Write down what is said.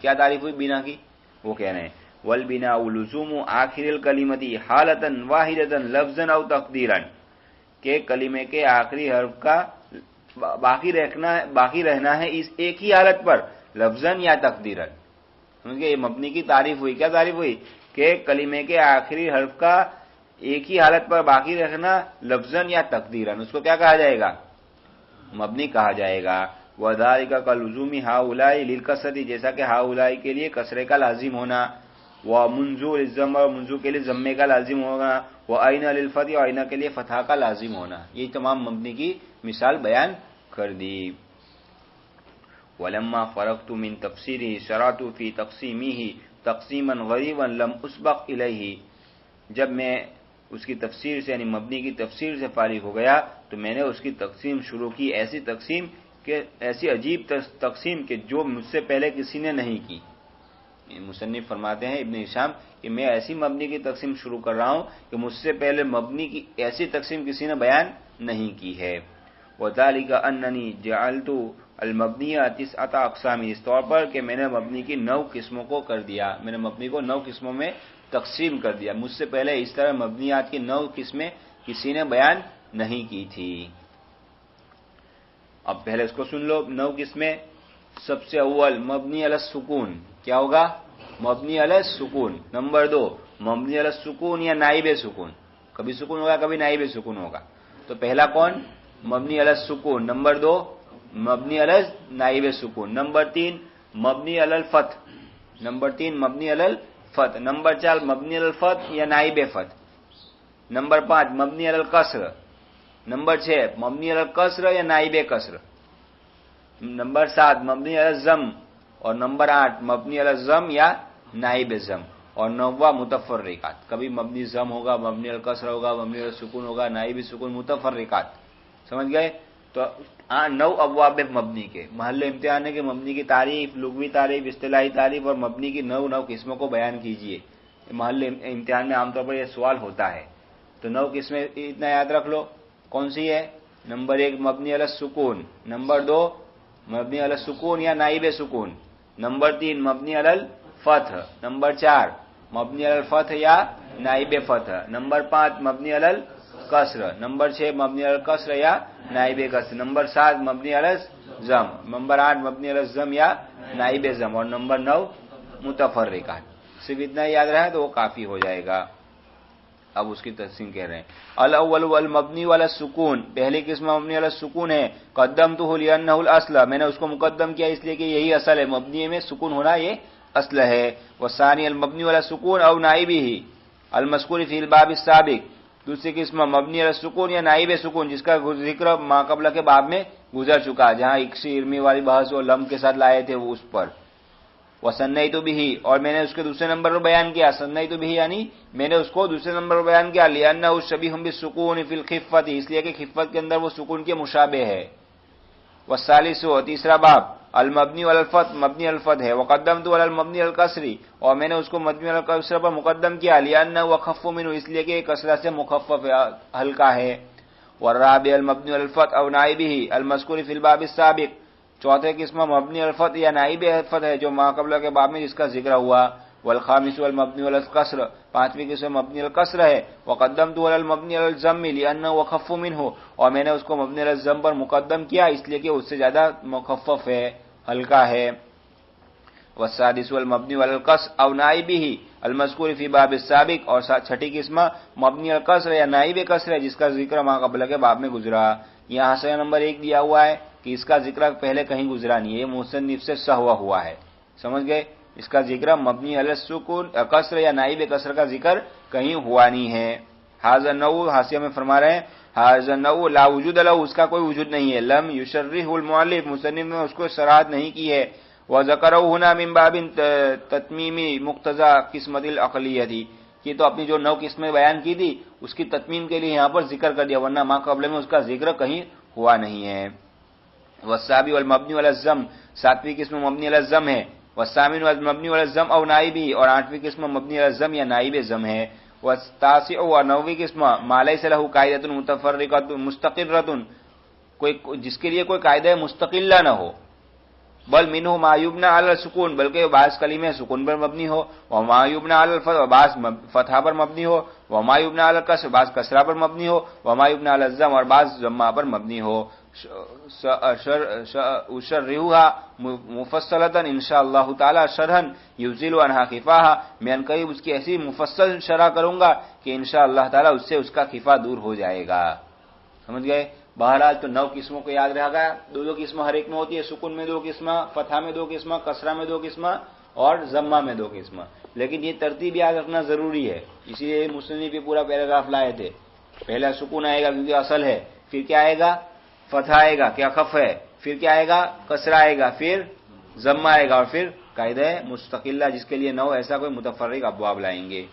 کیا تعریف ہوئی بنا کی؟ وہ کہہ رہے ہیں والبناء لزوم آخر الکلمتی حالتا واحدتا لفظا او تقدیرا، کہ کلمے کے آخری حرف کا باقی رہنا ہے اس ایک ہی حالت پر، لفظا یا تقدیرا. یہ مبنی کی تعریف ہوئی. کیا تعریف ہوئی؟ کہ کلمے کے آخری حرف کا ایک ہی حالت پر باقی رکھنا لفظا یا تقدیرا، اس کو کیا کہا جائے گا؟ مبنی کہا جائے گا. وذالک کلزوم ہؤلاء للکسرۃ، جیسا کہ ہؤلاء کے لیے کسرے کا لازم ہونا، ومنذ للضم، اور منذ کے لیے ضمے کا لازم ہونا، وعین للفتح، اور عین کے لیے فتح کا لازم ہونا. یہ تمام مبنی کی مثال بیان کر دی. ولما فرغت من تفسیره شرعت فی تقسیمه تقسیما غریبا لم اسبق الیہ، جب میں اس کی تفسیر سے یعنی مبنی کی تفسیر سے فارغ ہو گیا تو میں نے اس کی تقسیم شروع کی، ایسی تقسیم کہ ایسی عجیب تقسیم کہ جو مجھ سے پہلے کسی نے نہیں کی. مصنف فرماتے ہیں ابن ہشام کہ میں ایسی مبنی کی تقسیم شروع کر رہا ہوں کہ مجھ سے پہلے مبنی کی ایسی تقسیم کسی نے بیان نہیں کی ہے. وذالک اننی جعلت المبنیہ 9 اقسام، اس طور پر کہ میں نے مبنی کی 9 قسموں کو کر دیا، میں نے مبنی کو 9 قسموں میں تقسیم کر دیا. مجھ سے پہلے اس طرح مبنیات کی 9 قسمیں کسی نے بیان نہیں کی تھی. اب پہلے اس کو سن لو 9 قسمیں. سب سے اول مبنی علی السکون، کیا ہوگا؟ مبنی علی السکون. نمبر 2 مبنی علی السکون یا نائب سکون، کبھی سکون ہوگا کبھی نائب سکون ہوگا. تو پہلا کون؟ مبنی علی السکون. نمبر 2 مبنی علی نائب سکون. نمبر 3 مبنی علی الفتح. نمبر 3 مبنی علی الفتح. نمبر 4 مبنی علی الفتح یا نائب فتح. نمبر 5 مبنی علی القصر. نمبر 6 مبنی علی القصر یا نائب قصر. نمبر 7 مبنی علی الضم. اور نمبر 8 مبنی علی الضم یا نائب ضم. اور 9واں متفرقات، کبھی مبنی ضم ہوگا، مبنی علی القصر ہوگا، مبنی علی السکون ہوگا، نائب سکون، متفرقات. سمجھ گئے؟ تو 9 ابواب مبنی کے. محل امتحان ہے کہ مبنی کی تعریف، لغوی تعریف، اصطلاحی تعریف اور مبنی کی 9 قسموں کو بیان کیجئے. محل امتحان میں عام طور پر یہ سوال ہوتا ہے. تو 9 قسمیں اتنا یاد رکھ لو. کون سی ہے؟ نمبر 1 مبنی علی السکون. نمبر 2 مبنی علی السکون یا نائب سکون. نمبر 3 مبنی علی الفتح. نمبر 4 مبنی علی الفتح یا نائب فتح. نمبر 5 مبنی علی القصر. نمبر 6 مبنی علی القصر یا نائب قصر. نمبر 7 مبنی علی الضم. نمبر 8 مبنی علی الضم یا نائب ضم. اور نمبر 9 متفرقات. صرف اتنا یاد رہا تو وہ کافی ہو جائے گا. اب اس کی تقسیم کہہ رہے ہیں. الاول والمبنی علی السکون، پہلی قسم مبنی علی السکون ہے. قدمتہ لانہ الاصل، میں نے اس کو مقدم کیا اس لیے کہ یہی اصل ہے، مبنی میں سکون ہونا یہ اصل ہے. والثانی المبنی علی السکون او نائبہ المذکور فی الباب السابق، دوسری قسم مبنی علی السکون یا نائب سکون جس کا ذکر ما قبل کے باب میں گزر چکا، جہاں اکسی ارمی والی بحث اور لم کے ساتھ لائے تھے وہ اس پر. وثنیت بہ، اور میں نے اس کے دوسرے نمبر پر بیان کیا. ثنیت بہ یعنی میں نے اس کو دوسرے نمبر پر بیان کیا. لأنہ شبیہ بالسکون فی الخفۃ، اس لیے کہ خفت کے اندر وہ سکون کے مشابہ ہے. والثالث، تیسرا باب المبنی علی الفتح، مبنی علی الفتح ہے. وقدمت علی المبنی علی الکسر، اور میں نے اس کو مبنی علی الکسر پر مقدم کیا. لأنہ اخف منہ، اس لیے کہ کسرہ سے مخفف ہے، ہلکا ہے. والرابع المبنی علی الفتح او نائبہ المذکور فی الباب السابق، چوتھے قسم مبنی علی الفتح یا نائب فتح ہے جو ما قبل کے باب میں جس کا ذکر ہوا. والخامس المبنی علی القصر، پانچویں قسم مبنی علی القصر ہے. وقدمت علی المبنی علی الضم لانه اخف منه، اور میں نے اس کو مبنی علی الضم پر مقدم کیا اس لیے کہ اس سے زیادہ مخفف ہے، ہلکا ہے. والسادس المبنی علی القصر او نائبہ المذکور فی باب السابق، اور چھٹی قسم مبنی علی القصر یا نائب قصر ہے جس کا ذکر ما قبل کے باب میں گزرا. یہاں سے نمبر 1 دیا ہوا ہے کہ اس کا ذکر پہلے کہیں گزرا نہیں ہے، یہ مصنف سے سہوا ہوا ہے. سمجھ گئے؟ اس کا ذکر مبنی علی السکون قصر یا نائب قصر کا ذکر کہیں ہوا نہیں ہے. ھذا النوع، حاشیہ میں فرما رہے ہیں ھذا النوع لا وجود له، اس کا کوئی وجود نہیں ہے. لم یشرح المؤلف، مصنف نے اس کو صراحت نہیں کی ہے. وذکرہ هنا من باب تتمیم مقتضى قسمت العقلیہ، یہ تو اپنی جو 9 قسمیں بیان کی تھی اس کی تتمیم کے لیے یہاں پر ذکر کر دیا، ورنہ ما قبل میں اس کا ذکر کہیں ہوا نہیں ہے. والسابع والمبنی علی الضم، ساتویں قسم مبنی علی الضم ہے. والثامن والمبنی علی الضم او نائبہ، اور آٹھویں قسم مبنی علی الضم یا نائب ضم ہے. والتاسع و نویں قسم ما لیس له قاعدۃ متفرقۃ مستقرۃ، کوئی جس کے لیے کوئی قاعدہ مستقلہ نہ ہو. بل منہ ما یبنى علی السکون، بلکہ بعض کلمے سکون پر مبنی ہو، وما یبنى علی الفتح، بعض فتحہ پر مبنی ہو، وما یبنى علی الکسر، بعض کسرہ پر مبنی ہو، وما یبنى علی الضم، اور بعض ضمہ پر مبنی ہو. اشرحها مفصلتا انشاءاللہ تعالی شرحا یزیل عنها خفاها، میں ان قریب اس کی ایسی مفصل شرح کروں گا کہ انشاءاللہ تعالی اس سے اس کا خفا دور ہو جائے گا. سمجھ گئے؟ بہرحال تو 9 قسموں کو یاد رہا گا. دو قسمیں ہر ایک میں ہوتی ہے، سکون میں 2 قسمیں، فتحہ میں 2 قسمیں، کسرہ میں 2 قسمیں اور ضمہ میں 2 قسمیں. لیکن یہ ترتیب یاد رکھنا ضروری ہے، اسی لیے مصنف بھی پورا پیراگراف لائے تھے. پہلا سکون آئے گا کیونکہ اصل ہے، پھر کیا آئے گا؟ فتح آئے گا کیا خف ہے، پھر کیا آئے گا؟ کسرہ آئے گا، پھر ضمہ آئے گا، اور پھر قاعدہ مستقلہ جس کے لیے 9 ایسا کوئی متفرق ابواب لائیں گے.